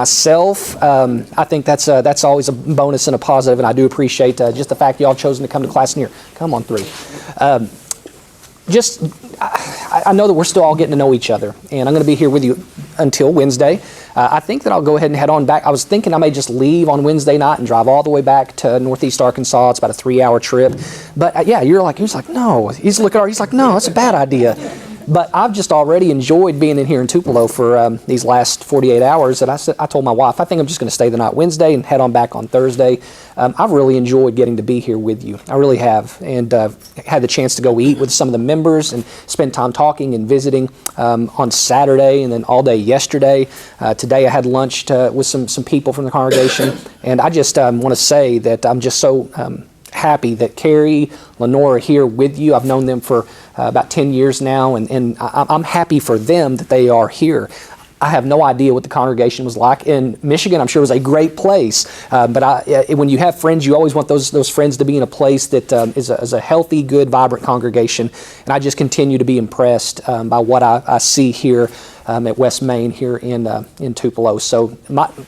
myself. I think that's always a bonus and a positive, and I do appreciate just the fact y'all chosen to come to class in here. Come on through. I know that we're still all getting to know each other, and I'm going to be here with you until Wednesday. I think that I'll go ahead and head on back. I was thinking I may just leave on Wednesday night and drive all the way back to Northeast Arkansas. It's about a 3-hour trip. But yeah, he's like, no. He's like, no, that's a bad idea. But I've just already enjoyed being in here in Tupelo for these last 48 hours. And I told my wife, I think I'm just going to stay the night Wednesday and head on back on Thursday. I've really enjoyed getting to be here with you. I really have. And had the chance to go eat with some of the members and spend time talking and visiting on Saturday and then all day yesterday. Today I had lunch with some people from the congregation. And I just want to say that I'm just so happy that Carrie, Lenore are here with you. I've known them for about 10 years now, and I'm happy for them that they are here. I have no idea what the congregation was like. In Michigan, I'm sure it was a great place, but when you have friends, you always want those friends to be in a place that is a healthy, good, vibrant congregation, and I just continue to be impressed by what I see here at West Main here in Tupelo. So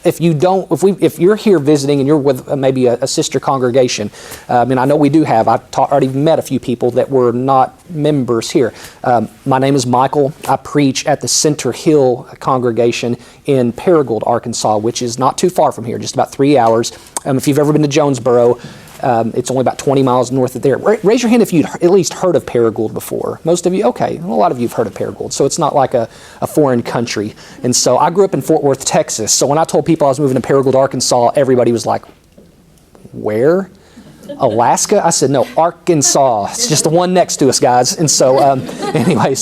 if you're here visiting and you're with maybe a sister congregation, and I know we do have, I've already met a few people that were not members here. My name is Michael. I preach at the Center Hill congregation in Paragould, Arkansas, which is not too far from here, just about 3 hours. If you've ever been to Jonesboro, it's only about 20 miles north of there. Raise your hand if you'd at least heard of Paragould before. Most of you, okay. Well, a lot of you have heard of Paragould, so it's not like a foreign country. And so I grew up in Fort Worth, Texas. So when I told people I was moving to Paragould, Arkansas, everybody was like, where? Alaska? I said, no, Arkansas. It's just the one next to us, guys. And so, anyway,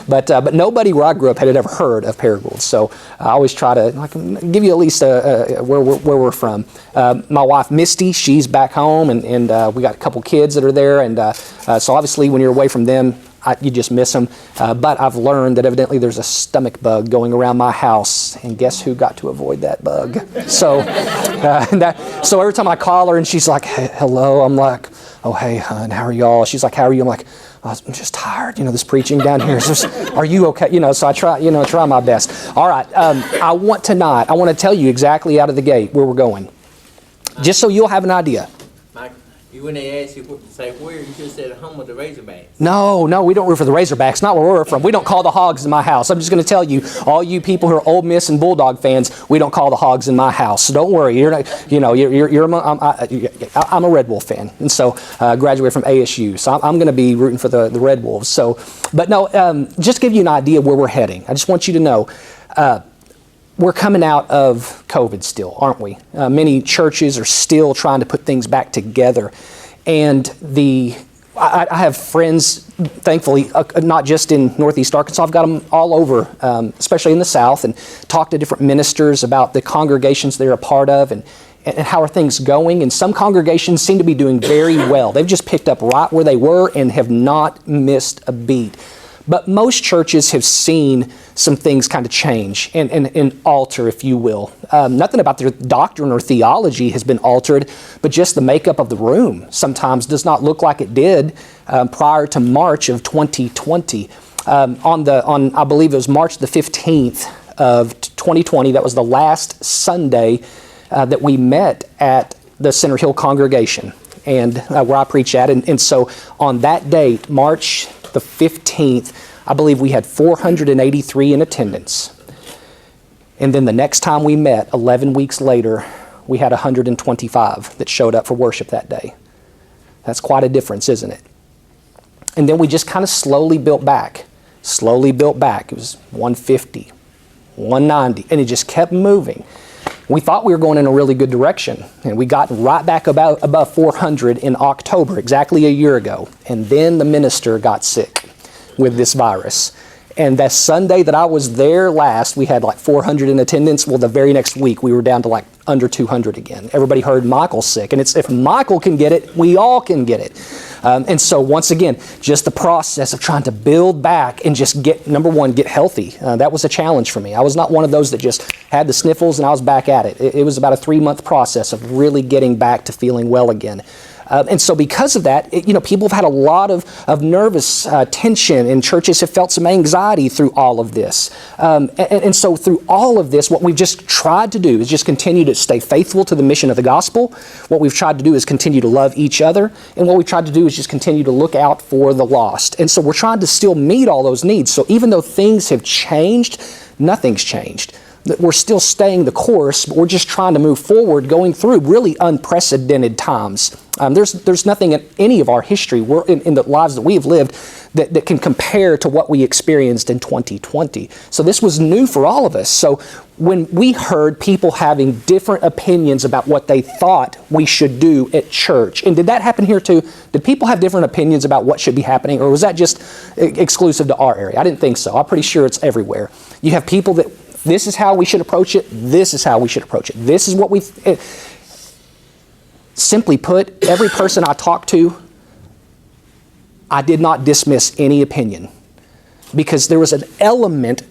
but nobody where I grew up had ever heard of Paragould. So I always try to give you at least where we're from. My wife, Misty, she's back home, and we got a couple kids that are there. And so obviously when you're away from them, you just miss them. But I've learned that evidently there's a stomach bug going around my house, and guess who got to avoid that bug? So, so every time I call her and she's like, hey, hello, I'm like, oh, hey, hon, how are y'all? She's like, how are you? I'm like, oh, I'm just tired, this preaching down here. Are you okay? So I try my best. All right, I want to tell you exactly out of the gate where we're going, just so you'll have an idea. When they ask you what to say where, you just said home of the Razorbacks. No, we don't root for the Razorbacks. Not where we're from. We don't call the Hogs in my house. I'm just going to tell you, all you people who are Ole Miss and Bulldog fans, we don't call the Hogs in my house. So don't worry. You're not. I'm a Red Wolf fan, and so graduated from ASU. So I'm going to be rooting for the Red Wolves. So, but no, just to give you an idea of where we're heading. I just want you to know. We're coming out of COVID still, aren't we? Many churches are still trying to put things back together. And I have friends, thankfully, not just in Northeast Arkansas. I've got them all over, especially in the South, and talked to different ministers about the congregations they're a part of and how are things going. And some congregations seem to be doing very well. They've just picked up right where they were and have not missed a beat. But most churches have seen some things kind of change and alter, if you will. Nothing about their doctrine or theology has been altered, but just the makeup of the room sometimes does not look like it did prior to March of 2020. I believe it was March the 15th of 2020, that was the last Sunday that we met at the Center Hill congregation, and where I preach at. And so on that date, March the 15th, I believe we had 483 in attendance. And then the next time we met, 11 weeks later, we had 125 that showed up for worship that day. That's quite a difference, isn't it? And then we just kind of slowly built back. It was 150, 190, and it just kept moving. We thought we were going in a really good direction, and we got right back above 400 in October, exactly a year ago. And then the minister got sick with this virus. And that Sunday that I was there last, we had like 400 in attendance. Well, the very next week, we were down to like under 200 again. Everybody heard Michael's sick. And if Michael can get it, we all can get it. And so once again, just the process of trying to build back and just number one, get healthy. That was a challenge for me. I was not one of those that just had the sniffles and I was back at it. It was about a 3-month process of really getting back to feeling well again. And so because of that, people have had a lot of nervous tension, and churches have felt some anxiety through all of this. And so through all of this, what we've just tried to do is just continue to stay faithful to the mission of the gospel. What we've tried to do is continue to love each other. And what we've tried to do is just continue to look out for the lost. And so we're trying to still meet all those needs. So even though things have changed, nothing's changed. We're still staying the course, but we're just trying to move forward, going through really unprecedented times. There's nothing in any of our history, in the lives that we have lived, that can compare to what we experienced in 2020. So this was new for all of us. So when we heard people having different opinions about what they thought we should do at church, and did that happen here too? Did people have different opinions about what should be happening, or was that just exclusive to our area? I didn't think so. I'm pretty sure it's everywhere. You have people that, this is how we should approach it, this is how we should approach it, this is what we... Simply put, every person I talked to, I did not dismiss any opinion, because there was an element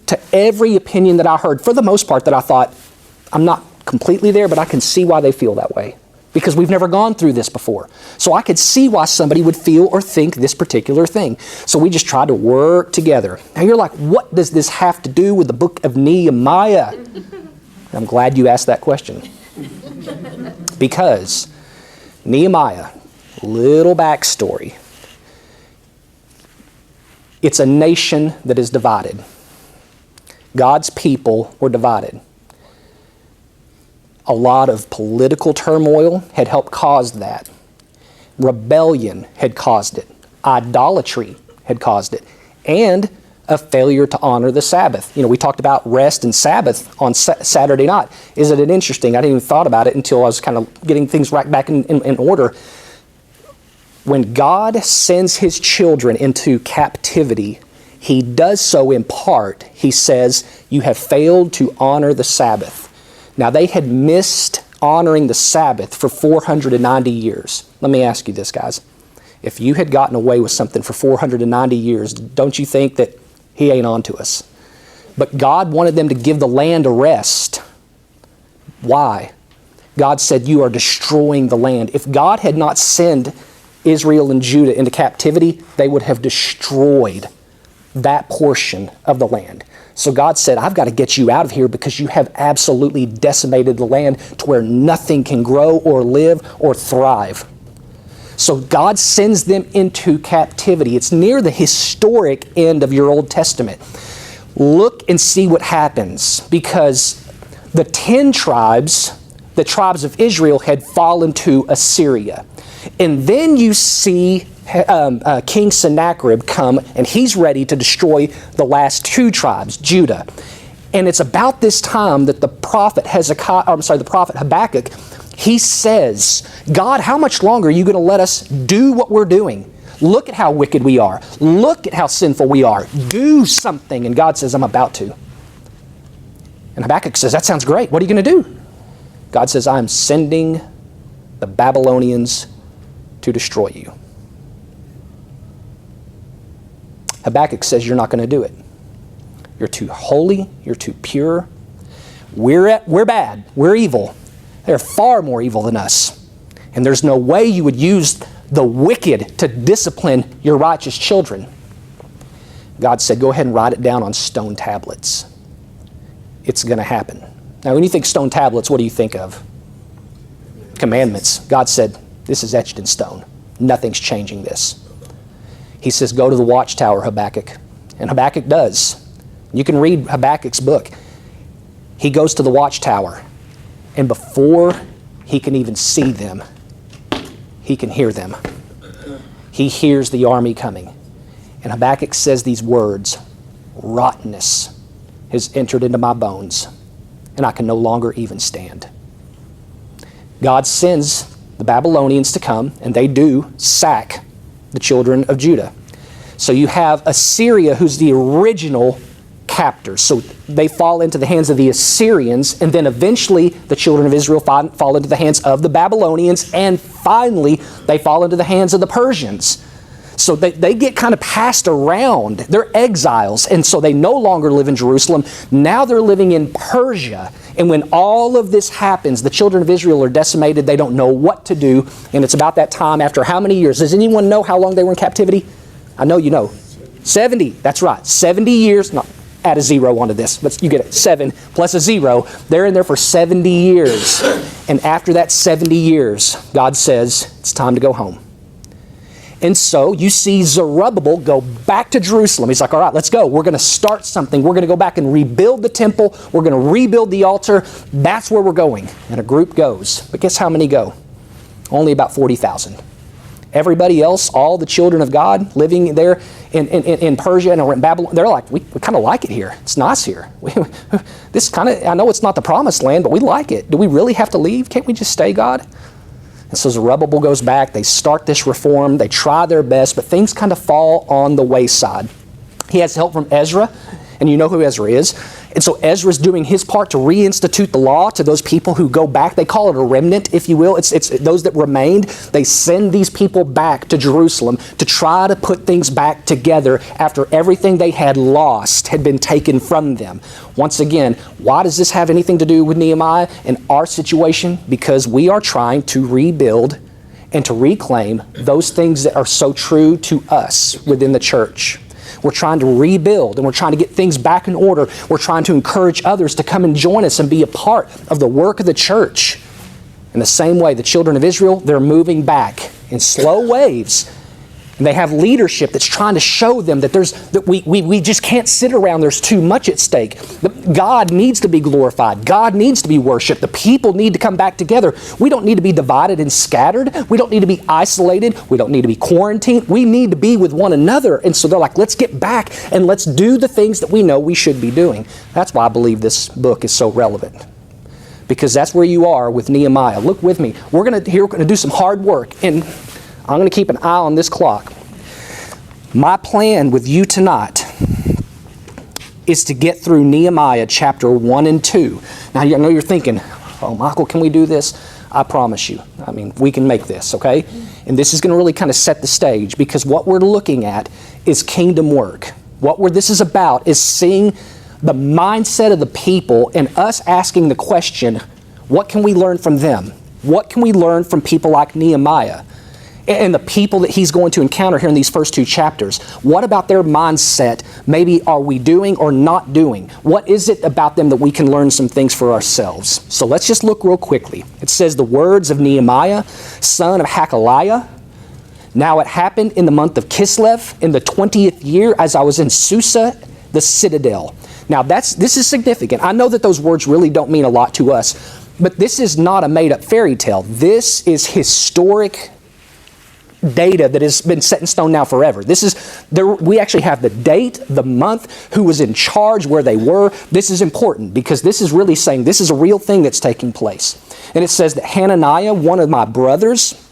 to every opinion that I heard, for the most part, that I thought, I'm not completely there, but I can see why they feel that way, because we've never gone through this before. So I could see why somebody would feel or think this particular thing. So we just tried to work together. Now you're like, what does this have to do with the book of Nehemiah? I'm glad you asked that question. Because Nehemiah, little backstory, it's a nation that is divided. God's people were divided. A lot of political turmoil had helped cause that. Rebellion had caused it. Idolatry had caused it. And a failure to honor the Sabbath. We talked about rest and Sabbath on Saturday night. Isn't it interesting? I didn't even thought about it until I was kind of getting things right back in order. When God sends His children into captivity, He does so in part. He says, you have failed to honor the Sabbath. Now, they had missed honoring the Sabbath for 490 years. Let me ask you this, guys. If you had gotten away with something for 490 years, don't you think that He ain't on to us? But God wanted them to give the land a rest. Why? God said, you are destroying the land. If God had not sent Israel and Judah into captivity, they would have destroyed that portion of the land. So God said, I've got to get you out of here, because you have absolutely decimated the land to where nothing can grow or live or thrive. So God sends them into captivity. It's near the historic end of your Old Testament. Look and see what happens, because the 10 tribes, the tribes of Israel, had fallen to Assyria. And then you see King Sennacherib come, and he's ready to destroy the last 2 tribes, Judah. And it's about this time that the prophet Habakkuk, he says, God, how much longer are you going to let us do what we're doing? Look at how wicked we are. Look at how sinful we are. Do something. And God says, I'm about to. And Habakkuk says, that sounds great. What are you going to do? God says, I'm sending the Babylonians to destroy you. Habakkuk says, you're not going to do it. You're too holy. You're too pure. We're bad. We're evil. They're far more evil than us. And there's no way you would use the wicked to discipline your righteous children. God said, go ahead and write it down on stone tablets. It's going to happen. Now, when you think stone tablets, what do you think of? Commandments. God said, this is etched in stone. Nothing's changing this. He says, go to the watchtower, Habakkuk. And Habakkuk does. You can read Habakkuk's book. He goes to the watchtower. And before he can even see them, he can hear them. He hears the army coming. And Habakkuk says these words, rottenness has entered into my bones, and I can no longer even stand. God sends the Babylonians to come, and they do sack the children of Judah. So you have Assyria, who's the original captors. So they fall into the hands of the Assyrians, and then eventually the children of Israel fall into the hands of the Babylonians, and finally they fall into the hands of the Persians. So they get kind of passed around. They're exiles, and so they no longer live in Jerusalem. Now they're living in Persia. And when all of this happens, the children of Israel are decimated. They don't know what to do. And it's about that time after how many years? Does anyone know how long they were in captivity? I know you know. 70. That's right. 70 years. No, add a zero onto this, but you get it. 7 plus a 0. They're in there for 70 years. And after that 70 years, God says, it's time to go home. And so you see Zerubbabel go back to Jerusalem. He's like, all right, let's go. We're going to start something. We're going to go back and rebuild the temple. We're going to rebuild the altar. That's where we're going. And a group goes. But guess how many go? Only about 40,000. Everybody else, all the children of God living there in Persia and in Babylon, they're like, we kind of like it here. It's nice here. I know it's not the promised land, but we like it. Do we really have to leave? Can't we just stay, God? And so Zerubbabel goes back. They start this reform. They try their best, but things kind of fall on the wayside. He has help from Ezra, and you know who Ezra is. And so Ezra's doing his part to reinstitute the law to those people who go back. They call it a remnant, if you will. It's those that remained. They send these people back to Jerusalem to try to put things back together after everything they had lost had been taken from them. Once again, why does this have anything to do with Nehemiah and our situation? Because we are trying to rebuild and to reclaim those things that are so true to us within the church. We're trying to rebuild, and we're trying to get things back in order. We're trying to encourage others to come and join us and be a part of the work of the church. In the same way, the children of Israel, they're moving back in slow waves. And they have leadership that's trying to show them that we just can't sit around. There's too much at stake. God needs to be glorified. God needs to be worshiped. The people need to come back together. We don't need to be divided and scattered. We don't need to be isolated. We don't need to be quarantined. We need to be with one another. And so they're like, let's get back and let's do the things that we know we should be doing. That's why I believe this book is so relevant. Because that's where you are with Nehemiah. Look with me. We're going to do some hard work. And I'm going to keep an eye on this clock. My plan with you tonight is to get through Nehemiah chapter 1 and 2. Now, I know you're thinking, oh, Michael, can we do this? I promise you. I mean, we can make this, okay? And this is going to really kind of set the stage, because what we're looking at is kingdom work. What this is about is seeing the mindset of the people and us asking the question, what can we learn from them? What can we learn from people like Nehemiah? And the people that he's going to encounter here in these first 2 chapters. What about their mindset maybe are we doing or not doing? What is it about them that we can learn some things for ourselves? So let's just look real quickly. It says the words of Nehemiah, son of Hakaliah. Now it happened in the month of Kislev in the 20th year as I was in Susa, the citadel. Now this is significant. I know that those words really don't mean a lot to us, but this is not a made-up fairy tale. This is historic data that has been set in stone now forever. We actually have the date, the month, who was in charge, where they were. This is important because this is really saying this is a real thing that's taking place. And it says that Hananiah, one of my brothers,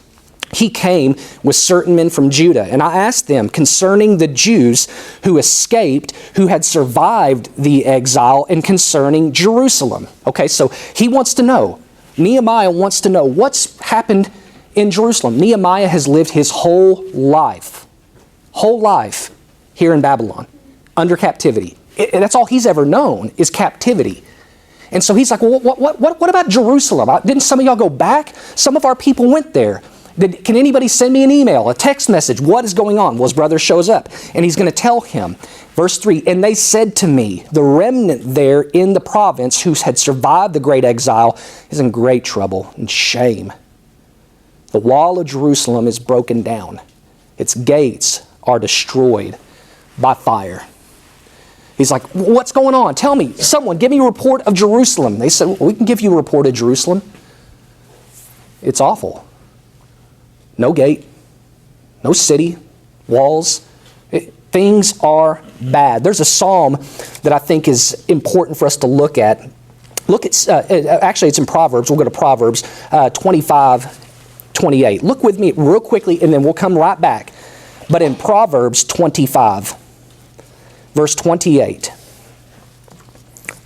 he came with certain men from Judah. And I asked them concerning the Jews who escaped, who had survived the exile, and concerning Jerusalem. Okay, so he wants to know. Nehemiah wants to know what's happened in Jerusalem. Nehemiah has lived his whole life here in Babylon, under captivity. And that's all he's ever known is captivity. And so he's like, well, what about Jerusalem? Didn't some of y'all go back? Some of our people went there. Can anybody send me an email, a text message? What is going on? Well, his brother shows up, and he's going to tell him. Verse 3, and they said to me, the remnant there in the province who had survived the great exile is in great trouble and shame. The wall of Jerusalem is broken down. Its gates are destroyed by fire. He's like, what's going on? Tell me. Someone, give me a report of Jerusalem. They said, well, we can give you a report of Jerusalem. It's awful. No gate, no city, walls. Things are bad. There's a psalm that I think is important for us to look at. Actually, it's in Proverbs. We'll go to Proverbs 25:28. Look with me real quickly, and then we'll come right back. But in Proverbs 25, verse 28,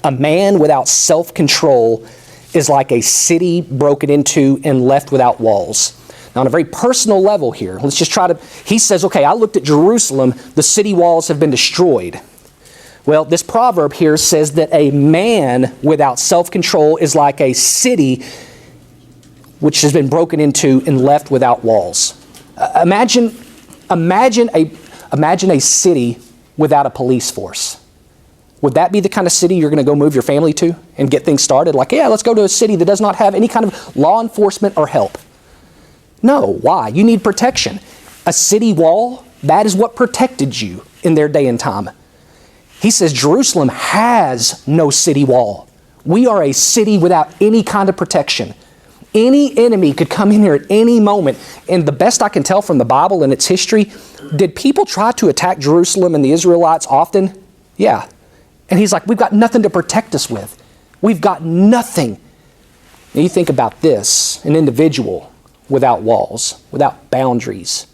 a man without self-control is like a city broken into and left without walls. Now, on a very personal level here, let's just try to, he says, okay, I looked at Jerusalem, the city walls have been destroyed. Well, this proverb here says that a man without self-control is like a city which has been broken into and left without walls. Imagine a city without a police force. Would that be the kind of city you're going to go move your family to and get things started? Like, yeah, let's go to a city that does not have any kind of law enforcement or help. No, why? You need protection. A city wall, that is what protected you in their day and time. He says Jerusalem has no city wall. We are a city without any kind of protection. Any enemy could come in here at any moment. And the best I can tell from the Bible and its history, did people try to attack Jerusalem and the Israelites often? Yeah. And he's like, we've got nothing to protect us with. We've got nothing. Now you think about this, an individual without walls, without boundaries,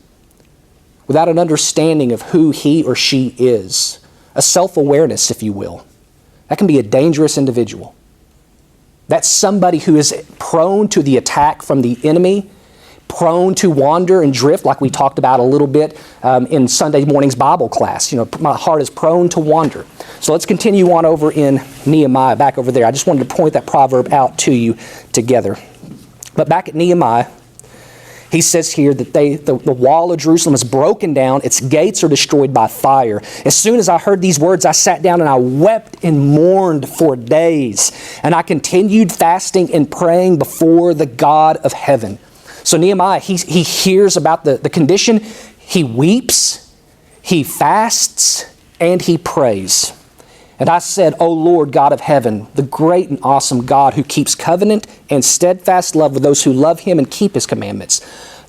without an understanding of who he or she is, a self-awareness, if you will. That can be a dangerous individual. That's somebody who is prone to the attack from the enemy, prone to wander and drift, like we talked about a little bit in Sunday morning's Bible class. You know, my heart is prone to wander. So let's continue on over in Nehemiah, back over there. I just wanted to point that proverb out to you together. But back at Nehemiah, he says here that the wall of Jerusalem is broken down, its gates are destroyed by fire. As soon as I heard these words, I sat down and I wept and mourned for days. And I continued fasting and praying before the God of heaven. So Nehemiah, he hears about the condition. He weeps, he fasts, and he prays. And I said, O Lord God of heaven, the great and awesome God who keeps covenant and steadfast love with those who love him and keep his commandments.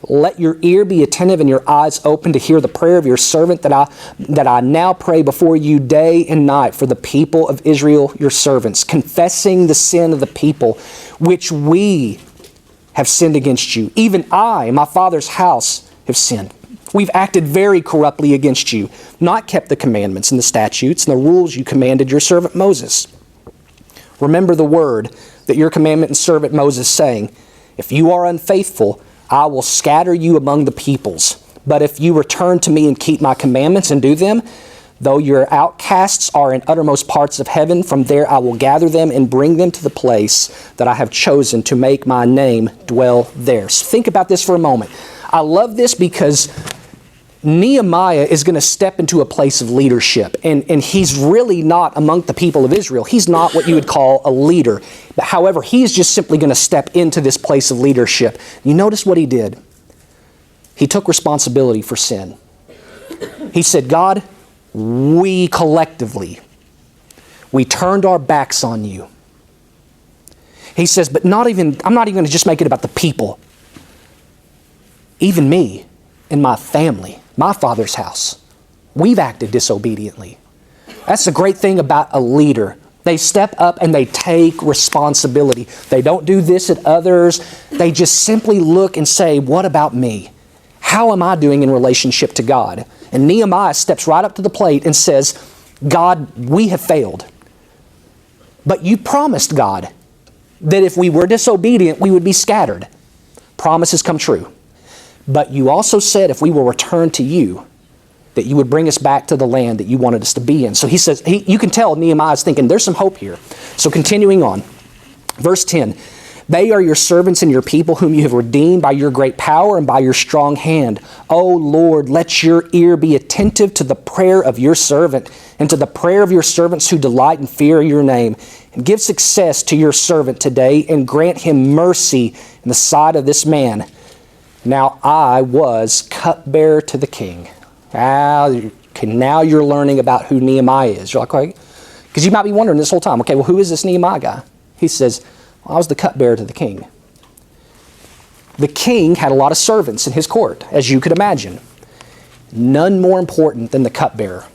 Let your ear be attentive and your eyes open to hear the prayer of your servant that I now pray before you day and night for the people of Israel, your servants, confessing the sin of the people which we have sinned against you. Even I and my father's house have sinned. We've acted very corruptly against you, not kept the commandments and the statutes and the rules you commanded your servant Moses. Remember the word that your commandment and servant Moses saying, if you are unfaithful, I will scatter you among the peoples. But if you return to me and keep my commandments and do them, though your outcasts are in uttermost parts of heaven, from there I will gather them and bring them to the place that I have chosen to make my name dwell there. So think about this for a moment. I love this because Nehemiah is going to step into a place of leadership, and he's really not among the people of Israel. He's not what you would call a leader. But however, he's just simply going to step into this place of leadership. You notice what he did? He took responsibility for sin. He said, God, we collectively, we turned our backs on you. He says, but I'm not even going to just make it about the people. Even me and my family, my father's house, we've acted disobediently. That's the great thing about a leader. They step up and they take responsibility. They don't do this at others. They just simply look and say, what about me? How am I doing in relationship to God? And Nehemiah steps right up to the plate and says, God, we have failed. But you promised, God, that if we were disobedient, we would be scattered. Promises come true. But you also said if we will return to you, that you would bring us back to the land that you wanted us to be in. So he says, you can tell Nehemiah's thinking there's some hope here. So continuing on, verse 10, they are your servants and your people whom you have redeemed by your great power and by your strong hand. O Lord, let your ear be attentive to the prayer of your servant and to the prayer of your servants who delight and fear your name. And give success to your servant today and grant him mercy in the sight of this man. Now I was cupbearer to the king. Now you're learning about who Nehemiah is. You're like, okay, because you might be wondering this whole time, okay, well, who is this Nehemiah guy? He says, well, I was the cupbearer to the king. The king had a lot of servants in his court, as you could imagine. None more important than the cupbearer.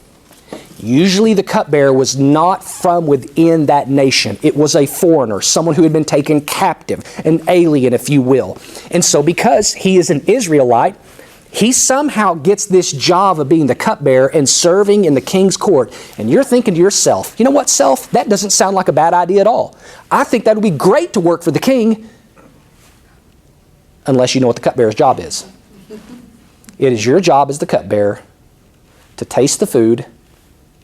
Usually the cupbearer was not from within that nation. It was a foreigner, someone who had been taken captive, an alien, if you will. And so because he is an Israelite, he somehow gets this job of being the cupbearer and serving in the king's court. And you're thinking to yourself, you know what, self? That doesn't sound like a bad idea at all. I think that would be great to work for the king. unless you know what the cupbearer's job is. It is your job as the cupbearer to taste the food,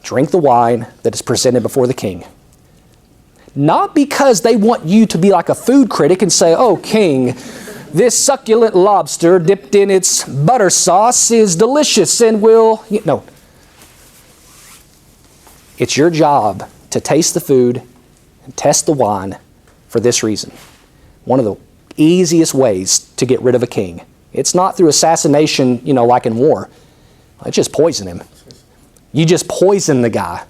drink the wine that is presented before the king. Not because they want you to be like a food critic and say, oh, king, this succulent lobster dipped in its butter sauce is delicious and will... No. It's your job to taste the food and test the wine for this reason. One of the easiest ways to get rid of a king. It's not through assassination, like in war. It's just poison him. You just poison the guy.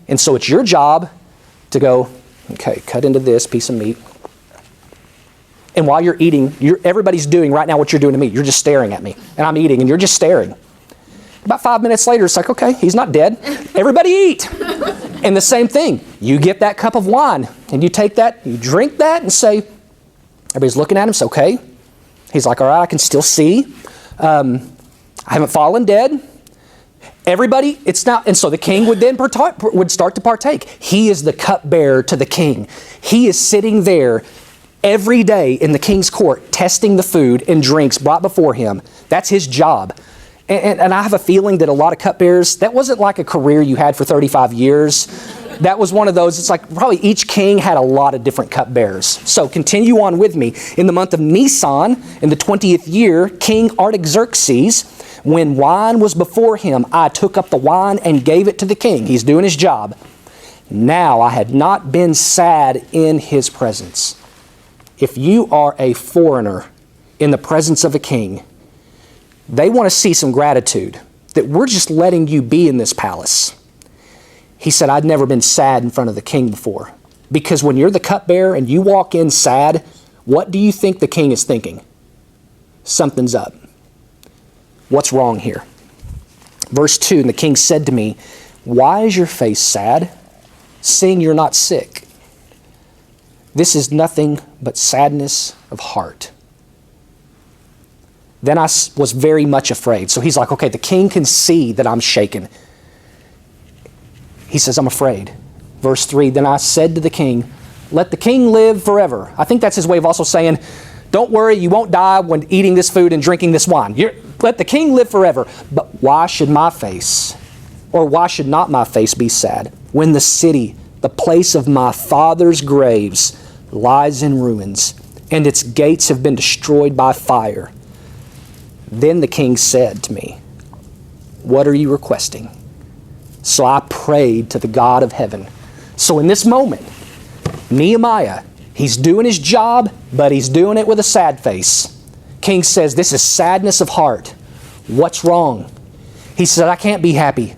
And so it's your job to go, okay, cut into this piece of meat. And while you're eating, everybody's doing right now what you're doing to me. You're just staring at me. And I'm eating, and you're just staring. About 5 minutes later, it's like, okay, he's not dead. Everybody eat. And the same thing. You get that cup of wine, and you take that, you drink that, and say, everybody's looking at him, say, okay. He's like, all right, I can still see. I haven't fallen dead. Everybody, it's not, and so the king would then would start to partake. He is the cupbearer to the king. He is sitting there every day in the king's court, testing the food and drinks brought before him. That's his job. And I have a feeling that a lot of cupbearers, that wasn't like a career you had for 35 years. That was one of those, it's like probably each king had a lot of different cupbearers. So continue on with me. In the month of Nisan, in the 20th year, King Artaxerxes, when wine was before him, I took up the wine and gave it to the king. He's doing his job. Now I had not been sad in his presence. If you are a foreigner in the presence of a king, they want to see some gratitude that we're just letting you be in this palace. He said, I'd never been sad in front of the king before. Because when you're the cupbearer and you walk in sad, what do you think the king is thinking? Something's up. What's wrong here? Verse 2, and the king said to me, why is your face sad, seeing you're not sick? This is nothing but sadness of heart. Then I was very much afraid. So he's like, okay, the king can see that I'm shaken. He says, I'm afraid. Verse 3, then I said to the king, let the king live forever. I think that's his way of also saying, don't worry, you won't die when eating this food and drinking this wine. Let the king live forever. But why should my face, or why should not my face be sad, when the city, the place of my father's graves, lies in ruins, and its gates have been destroyed by fire? Then the king said to me, what are you requesting? So I prayed to the God of heaven. So in this moment, Nehemiah, he's doing his job, but he's doing it with a sad face. King says, this is sadness of heart. What's wrong? He said, I can't be happy.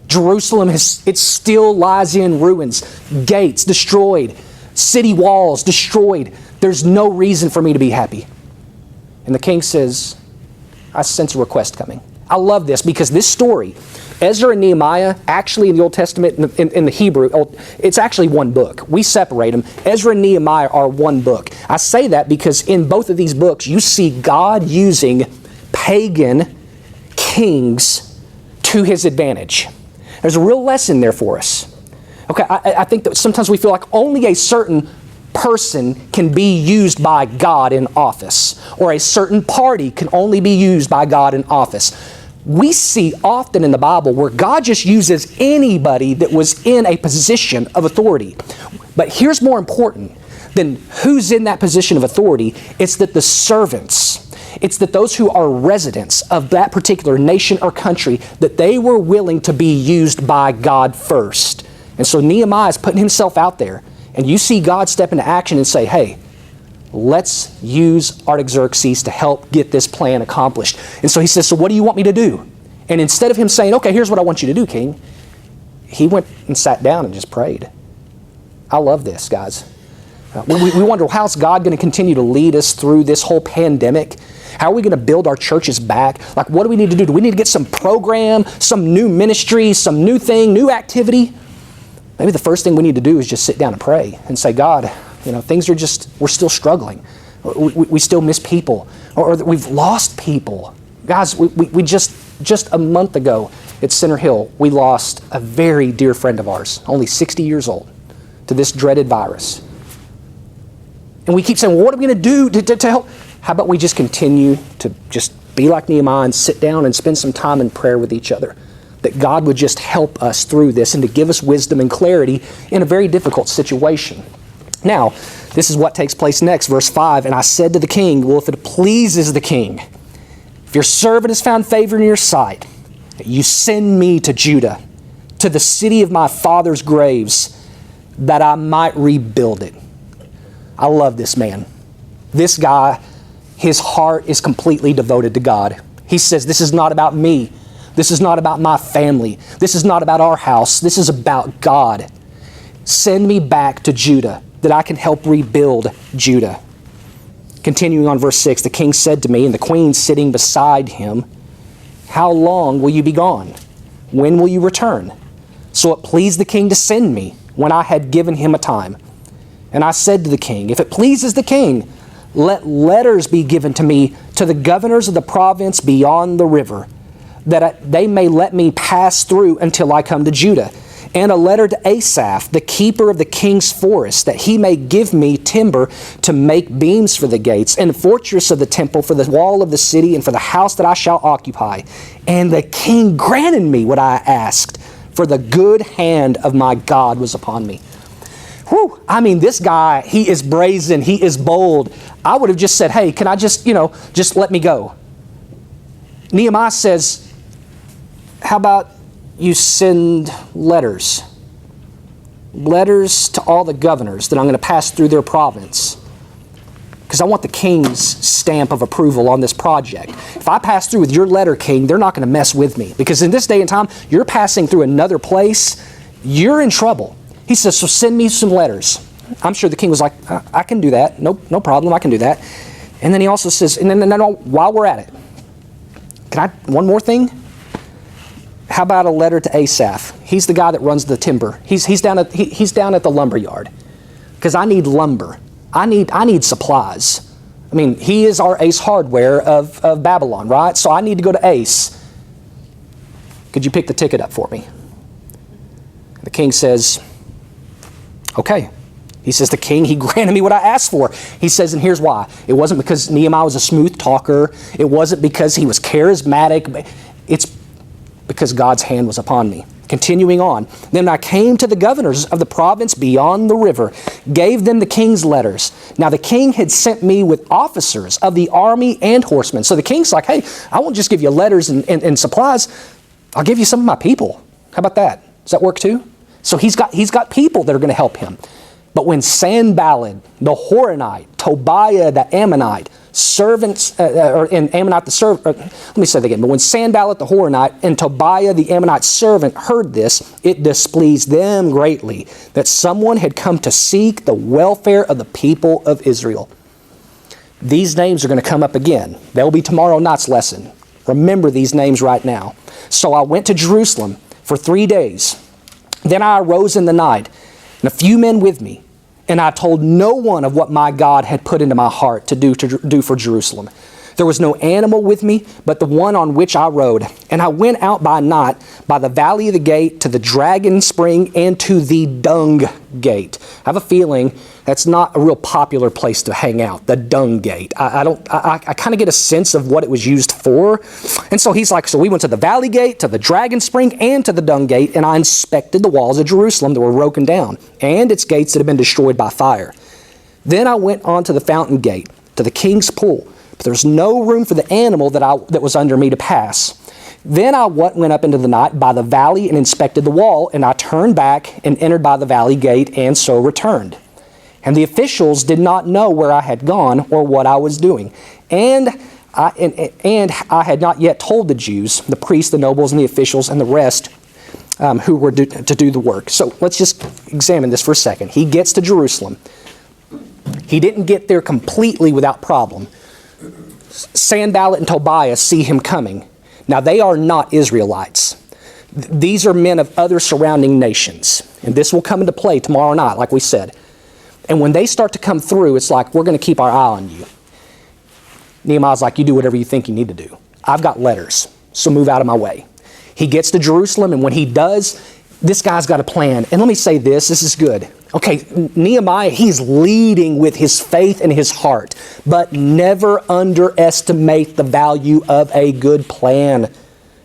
Jerusalem, it still lies in ruins. Gates destroyed. City walls destroyed. There's no reason for me to be happy. And the king says, I sense a request coming. I love this because this story, Ezra and Nehemiah, actually in the Old Testament, in the Hebrew, it's actually one book. We separate them. Ezra and Nehemiah are one book. I say that because in both of these books, you see God using pagan kings to his advantage. There's a real lesson there for us. Okay, I think that sometimes we feel like only a certain person can be used by God in office, or a certain party can only be used by God in office. We see often in the Bible where God just uses anybody that was in a position of authority. But here's more important than who's in that position of authority. It's that the servants, it's that those who are residents of that particular nation or country, that they were willing to be used by God first. And so Nehemiah is putting himself out there. And you see God step into action and say, hey, let's use Artaxerxes to help get this plan accomplished. And so he says, so what do you want me to do? And instead of him saying, okay, here's what I want you to do, king, he went and sat down and just prayed. I love this, guys. We wonder, how's God going to continue to lead us through this whole pandemic? How are we going to build our churches back? Like, what do we need to do? Do we need to get some program, some new ministry, some new thing, new activity? Maybe the first thing we need to do is just sit down and pray and say, God, things are we're still struggling. We still miss people, or we've lost people. Guys, we just a month ago at Center Hill, we lost a very dear friend of ours, only 60 years old, to this dreaded virus. And we keep saying, well, what are we going to do to help? How about we just continue to just be like Nehemiah and sit down and spend some time in prayer with each other? That God would just help us through this and to give us wisdom and clarity in a very difficult situation. Now, this is what takes place next, verse 5. And I said to the king, well, if it pleases the king, if your servant has found favor in your sight, you send me to Judah, to the city of my father's graves, that I might rebuild it. I love this man. This guy, his heart is completely devoted to God. He says, this is not about me. This is not about my family. This is not about our house. This is about God. Send me back to Judah that I can help rebuild Judah. Continuing on verse 6, the king said to me, and the queen sitting beside him, how long will you be gone? When will you return? So it pleased the king to send me when I had given him a time. And I said to the king, if it pleases the king, let letters be given to me to the governors of the province beyond the river, that they may let me pass through until I come to Judah. And a letter to Asaph, the keeper of the king's forest, that he may give me timber to make beams for the gates, and fortress of the temple for the wall of the city, and for the house that I shall occupy. And the king granted me what I asked, for the good hand of my God was upon me. Whew. I mean, this guy, he is brazen, he is bold. I would have just said, hey, can I just let me go? Nehemiah says, how about you send letters to all the governors that I'm going to pass through their province, because I want the king's stamp of approval on this project. If I pass through with your letter, king, they're not going to mess with me, because in this day and time, you're passing through another place, you're in trouble. He says, so send me some letters. I'm sure the king was like, I can do that. No problem, I can do that. And then he also says, and then while we're at it, one more thing? How about a letter to Asaph? He's the guy that runs the timber. He's down at the lumber yard, because I need lumber. I need supplies. I mean, he is our Ace Hardware of Babylon, right? So I need to go to Ace. Could you pick the ticket up for me? The king says, okay. He says, the king, he granted me what I asked for. He says, and here's why. It wasn't because Nehemiah was a smooth talker. It wasn't because he was charismatic. It's because God's hand was upon me. Continuing on, then I came to the governors of the province beyond the river, gave them the king's letters. Now the king had sent me with officers of the army and horsemen. So the king's like, hey, I won't just give you letters and supplies. I'll give you some of my people. How about that? Does that work too? So he's got people that are going to help him. But when Sanballat, the Horonite, Tobiah, the Ammonite, let me say that again. But when Sanballat the Horonite and Tobiah the Ammonite servant heard this, it displeased them greatly that someone had come to seek the welfare of the people of Israel. These names are going to come up again. They'll be tomorrow night's lesson. Remember these names right now. So I went to Jerusalem for 3 days. Then I arose in the night, and a few men with me, and I told no one of what my God had put into my heart to do for Jerusalem. There was no animal with me, but the one on which I rode. And I went out by night by the valley of the gate to the dragon spring and to the dung gate. I have a feeling that's not a real popular place to hang out, the dung gate. I kind of get a sense of what it was used for. And so he's like, so we went to the valley gate, to the dragon spring, and to the dung gate, and I inspected the walls of Jerusalem that were broken down, and its gates that had been destroyed by fire. Then I went on to the fountain gate, to the king's pool, but there was no room for the animal that was under me to pass. Then I went up into the night by the valley and inspected the wall, and I turned back and entered by the valley gate, and so returned. And the officials did not know where I had gone or what I was doing. And I had not yet told the Jews, the priests, the nobles, and the officials, and the rest who were to do the work. So let's just examine this for a second. He gets to Jerusalem. He didn't get there completely without problem. Sanballat and Tobiah see him coming. Now, they are not Israelites. These are men of other surrounding nations. And this will come into play tomorrow night, like we said. And when they start to come through, it's like, we're going to keep our eye on you. Nehemiah's like, you do whatever you think you need to do. I've got letters, so move out of my way. He gets to Jerusalem, and when he does, this guy's got a plan. And let me say this is good. Okay, Nehemiah, he's leading with his faith and his heart. But never underestimate the value of a good plan.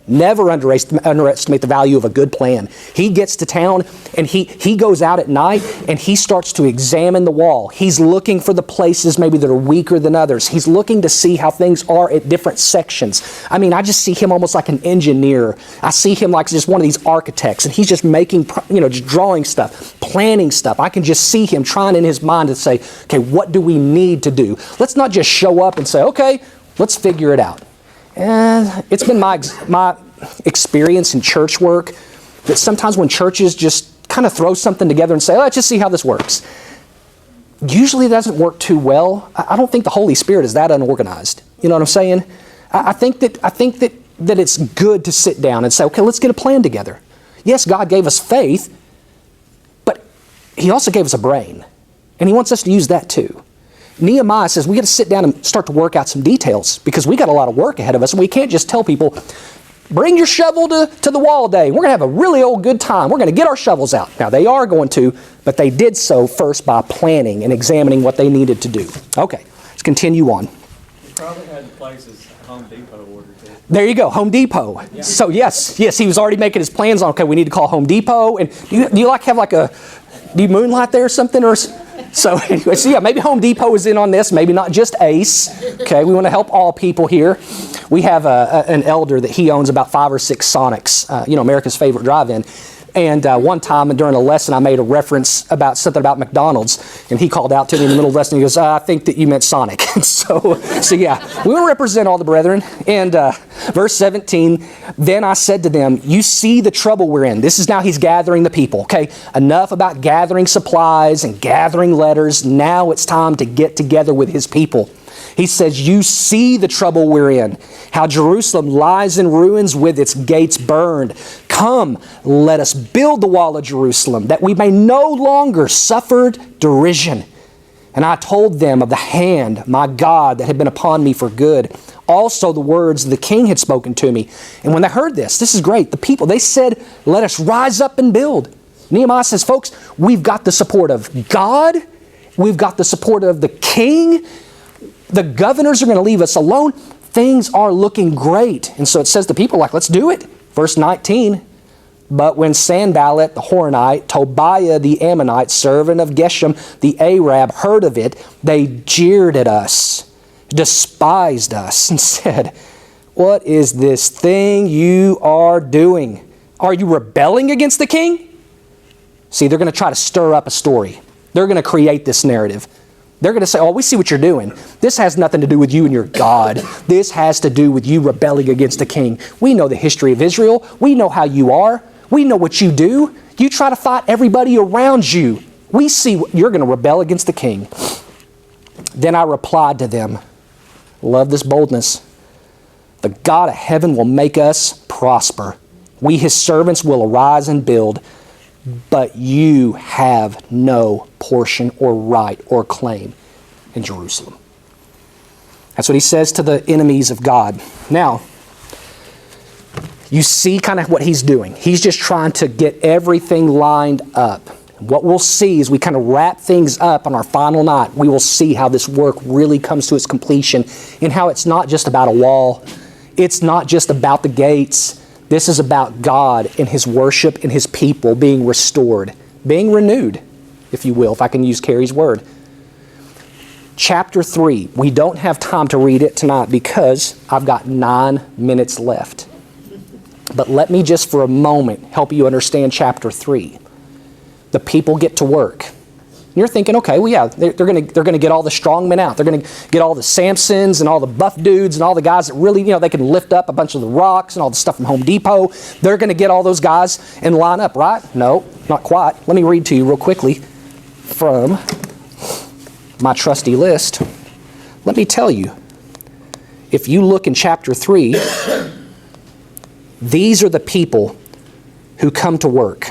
Never underestimate the value of a good plan. He gets to town and he goes out at night and he starts to examine the wall. He's looking for the places maybe that are weaker than others. He's looking to see how things are at different sections. I mean, I just see him almost like an engineer. I see him like just one of these architects, and he's just making, just drawing stuff, planning stuff. I can just see him trying in his mind to say, okay, what do we need to do? Let's not just show up and say, okay, let's figure it out. And it's been my experience in church work that sometimes when churches just kind of throw something together and say, let's just see how this works, usually it doesn't work too well. I don't think the Holy Spirit is that unorganized. You know what I'm saying? I think that it's good to sit down and say, okay, let's get a plan together. Yes, God gave us faith, but He also gave us a brain. And He wants us to use that too. Nehemiah says we got to sit down and start to work out some details because we got a lot of work ahead of us. And we can't just tell people, bring your shovel to the wall day. We're going to have a really good time. We're going to get our shovels out. Now, they are going to, but they did so first by planning and examining what they needed to do. Okay, let's continue on. You probably had places Home Depot ordered it. There you go, Home Depot. Yeah. So yes, he was already making his plans on, okay, we need to call Home Depot. And do you moonlight there or something? So anyway, so yeah, maybe Home Depot is in on this, maybe not just Ace. Okay, we want to help all people here. We have an elder that he owns about 5 or 6 Sonics, America's favorite drive-in. And one time during a lesson, I made a reference about something about McDonald's, and he called out to me in the middle of the lesson. He goes, I think that you meant Sonic. so yeah, we want to represent all the brethren. And verse 17, then I said to them, you see the trouble we're in. This is now he's gathering the people. Okay, enough about gathering supplies and gathering letters. Now it's time to get together with his people. He says, you see the trouble we're in, how Jerusalem lies in ruins with its gates burned. Come, let us build the wall of Jerusalem, that we may no longer suffer derision. And I told them of the hand, my God, that had been upon me for good. Also the words the king had spoken to me. And when they heard this is great, the people, they said, let us rise up and build. Nehemiah says, folks, we've got the support of God. We've got the support of the king. The governors are going to leave us alone. Things are looking great. And so it says the people are like, let's do it. Verse 19, but when Sanballat the Horonite, Tobiah the Ammonite, servant of Geshem the Arab, heard of it, they jeered at us, despised us, and said, what is this thing you are doing? Are you rebelling against the king? See, they're going to try to stir up a story. They're going to create this narrative. They're going to say, oh, we see what you're doing. This has nothing to do with you and your God. This has to do with you rebelling against the king. We know the history of Israel. We know how you are. We know what you do. You try to fight everybody around you. We see you're going to rebel against the king. Then I replied to them, love this boldness. The God of heaven will make us prosper. We, his servants, will arise and build. But you have no portion or right or claim in Jerusalem. That's what he says to the enemies of God. Now, you see kind of what he's doing. He's just trying to get everything lined up. What we'll see is we kind of wrap things up on our final night. We will see how this work really comes to its completion and how it's not just about a wall. It's not just about the gates. This is about God and his worship and his people being restored, being renewed, if you will, if I can use Carrie's word. Chapter 3. We don't have time to read it tonight because I've got 9 minutes left. But let me just for a moment help you understand chapter 3. The people get to work. You're thinking, okay, well, yeah, they're going to get all the strong men out. They're going to get all the Samsons and all the buff dudes and all the guys that really, they can lift up a bunch of the rocks and all the stuff from Home Depot. They're going to get all those guys and line up, right? No, not quite. Let me read to you real quickly from my trusty list. Let me tell you, if you look in chapter 3, these are the people who come to work.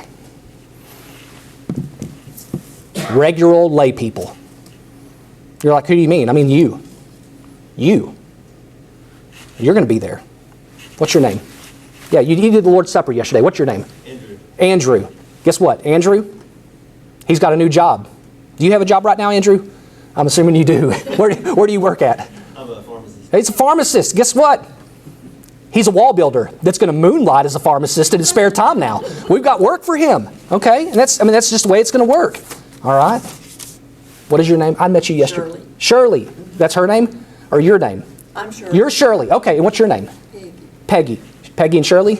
Regular old lay people. You're like, who do you mean? I mean you. You. You're going to be there. What's your name? Yeah, you did the Lord's Supper yesterday. What's your name? Andrew. Andrew. Guess what? Andrew, he's got a new job. Do you have a job right now, Andrew? I'm assuming you do. Where do you work at? I'm a pharmacist. He's a pharmacist. Guess what? He's a wall builder that's going to moonlight as a pharmacist in his spare time now. We've got work for him, okay? And that's just the way it's going to work. All right? What is your name? I met you yesterday. Shirley. That's her name or your name? I'm Shirley. You're Shirley. Okay, and what's your name? Peggy. Peggy and Shirley,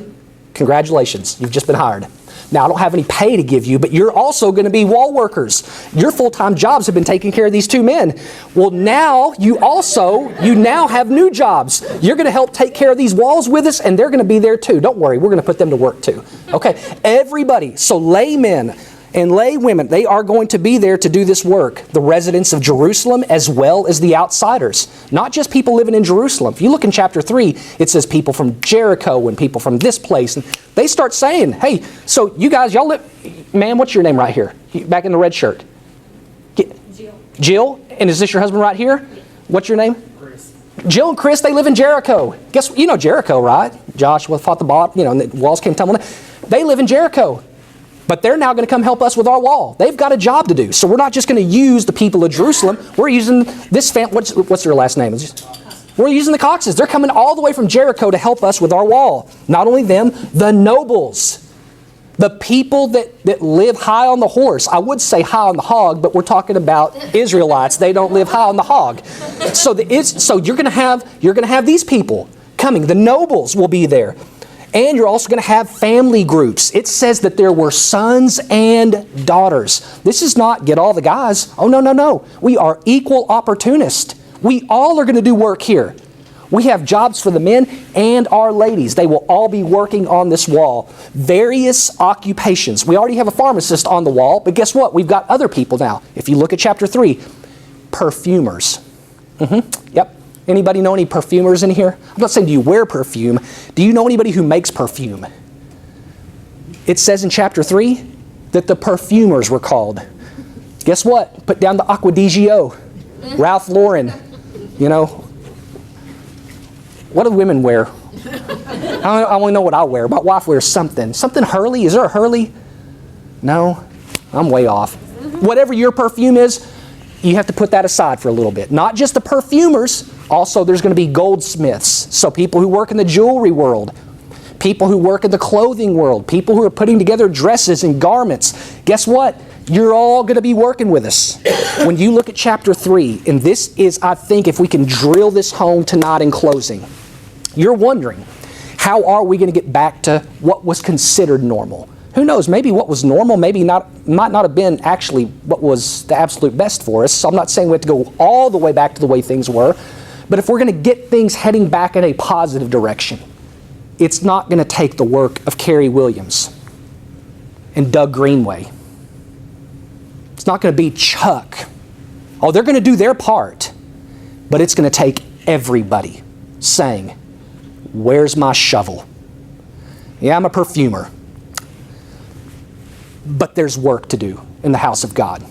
congratulations. You've just been hired. Now, I don't have any pay to give you, but you're also going to be wall workers. Your full-time jobs have been taking care of these two men. Well, now you now have new jobs. You're going to help take care of these walls with us, and they're going to be there too. Don't worry, we're going to put them to work too. Okay, everybody, so laymen and lay women, they are going to be there to do this work. The residents of Jerusalem as well as the outsiders. Not just people living in Jerusalem. If you look in chapter 3, it says people from Jericho and people from this place. And they start saying, hey, so you guys, y'all live... Ma'am, what's your name right here? Back in the red shirt. Jill. Jill? And is this your husband right here? What's your name? Chris. Jill and Chris, they live in Jericho. Guess what? You know Jericho, right? Joshua fought the bottom, and the walls came tumbling down. They live in Jericho. But they're now going to come help us with our wall. They've got a job to do. So we're not just going to use the people of Jerusalem. We're using this family. What's their last name? We're using the Coxes. They're coming all the way from Jericho to help us with our wall. Not only them, the nobles. The people that live high on the horse. I would say high on the hog, but we're talking about Israelites. They don't live high on the hog. So you're going to have these people coming. The nobles will be there. And you're also going to have family groups. It says that there were sons and daughters. This is not get all the guys. Oh, no. We are equal opportunists. We all are going to do work here. We have jobs for the men and our ladies. They will all be working on this wall. Various occupations. We already have a pharmacist on the wall, but guess what? We've got other people now. If you look at chapter 3, perfumers. Yep. Anybody know any perfumers in here? I'm not saying do you wear perfume. Do you know anybody who makes perfume? It says in chapter 3 that the perfumers were called. Guess what? Put down the Acqua di Gio, Ralph Lauren. You know, what do women wear? I want to know what I wear. My wife wears something. Something Hurley? Is there a Hurley? No? I'm way off. Whatever your perfume is, you have to put that aside for a little bit. Not just the perfumers. Also, there's going to be goldsmiths. So people who work in the jewelry world. People who work in the clothing world. People who are putting together dresses and garments. Guess what? You're all going to be working with us. When you look at chapter 3, and this is, I think, if we can drill this home tonight in closing, you're wondering, how are we going to get back to what was considered normal? Who knows, maybe what was normal might not have been actually what was the absolute best for us. So I'm not saying we have to go all the way back to the way things were. But if we're going to get things heading back in a positive direction, it's not going to take the work of Kerry Williams and Doug Greenway. It's not going to be Chuck. Oh, they're going to do their part. But it's going to take everybody saying, where's my shovel? Yeah, I'm a perfumer. But there's work to do in the house of God.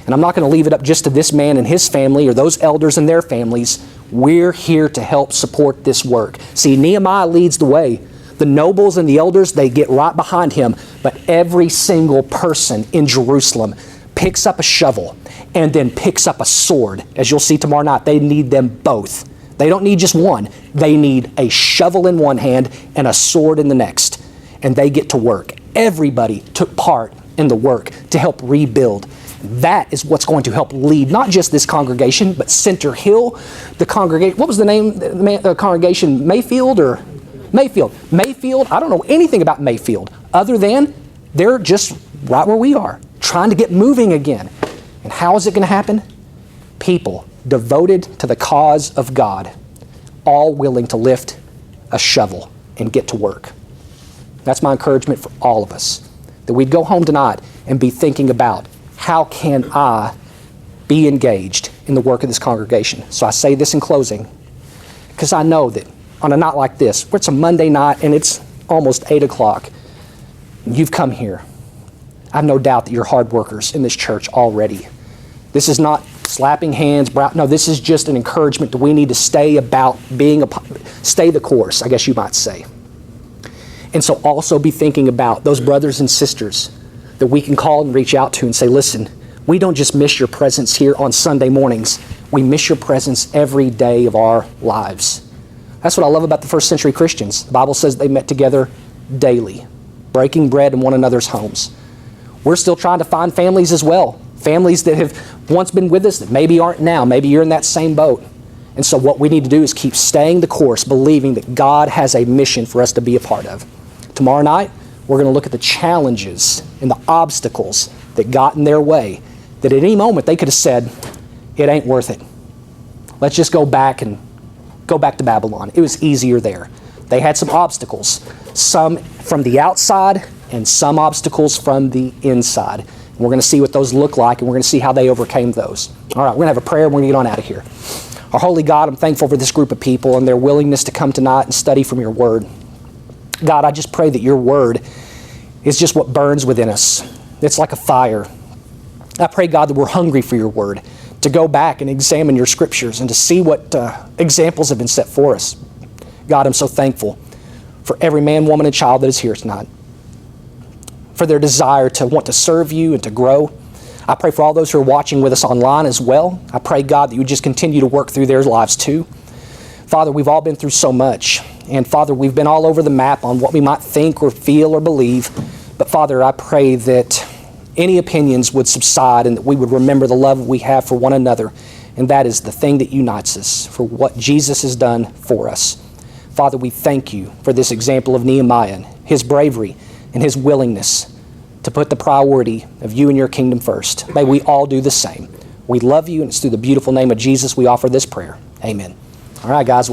And I'm not going to leave it up just to this man and his family or those elders and their families. We're here to help support this work. See, Nehemiah leads the way. The nobles and the elders, they get right behind him. But every single person in Jerusalem picks up a shovel and then picks up a sword. As you'll see tomorrow night, they need them both. They don't need just one. They need a shovel in one hand and a sword in the next. And they get to work. Everybody took part in the work to help rebuild. That is what's going to help lead not just this congregation, but Center Hill, the congregation. What was the name of the congregation? Mayfield or Mayfield? Mayfield. I don't know anything about Mayfield other than they're just right where we are, trying to get moving again. And how is it going to happen? People devoted to the cause of God, all willing to lift a shovel and get to work. That's my encouragement for all of us, that we'd go home tonight and be thinking about, how can I be engaged in the work of this congregation? So I say this in closing, because I know that on a night like this, where it's a Monday night and it's almost 8 o'clock, you've come here. I have no doubt that you're hard workers in this church already. This is not slapping hands. No, this is just an encouragement that we need to stay the course, I guess you might say. And so also be thinking about those brothers and sisters that we can call and reach out to and say, listen, we don't just miss your presence here on Sunday mornings. We miss your presence every day of our lives. That's what I love about the first century Christians. The Bible says they met together daily, breaking bread in one another's homes. We're still trying to find families as well. Families that have once been with us that maybe aren't now. Maybe you're in that same boat. And so what we need to do is keep staying the course, believing that God has a mission for us to be a part of. Tomorrow night, we're going to look at the challenges and the obstacles that got in their way, that at any moment they could have said, it ain't worth it. Let's just go back to Babylon. It was easier there. They had some obstacles, some from the outside and some obstacles from the inside. And we're going to see what those look like, and we're going to see how they overcame those. All right, we're going to have a prayer, and we're going to get on out of here. Our holy God, I'm thankful for this group of people and their willingness to come tonight and study from your word. God, I just pray that your word is just what burns within us. It's like a fire. I pray, God, that we're hungry for your word, to go back and examine your scriptures and to see what examples have been set for us. God, I'm so thankful for every man, woman, and child that is here tonight, for their desire to want to serve you and to grow. I pray for all those who are watching with us online as well. I pray, God, that you would just continue to work through their lives too. Father, we've all been through so much. And Father, we've been all over the map on what we might think or feel or believe. But Father, I pray that any opinions would subside and that we would remember the love we have for one another. And that is the thing that unites us, for what Jesus has done for us. Father, we thank you for this example of Nehemiah and his bravery and his willingness to put the priority of you and your kingdom first. May we all do the same. We love you, and it's through the beautiful name of Jesus we offer this prayer. Amen. All right, guys.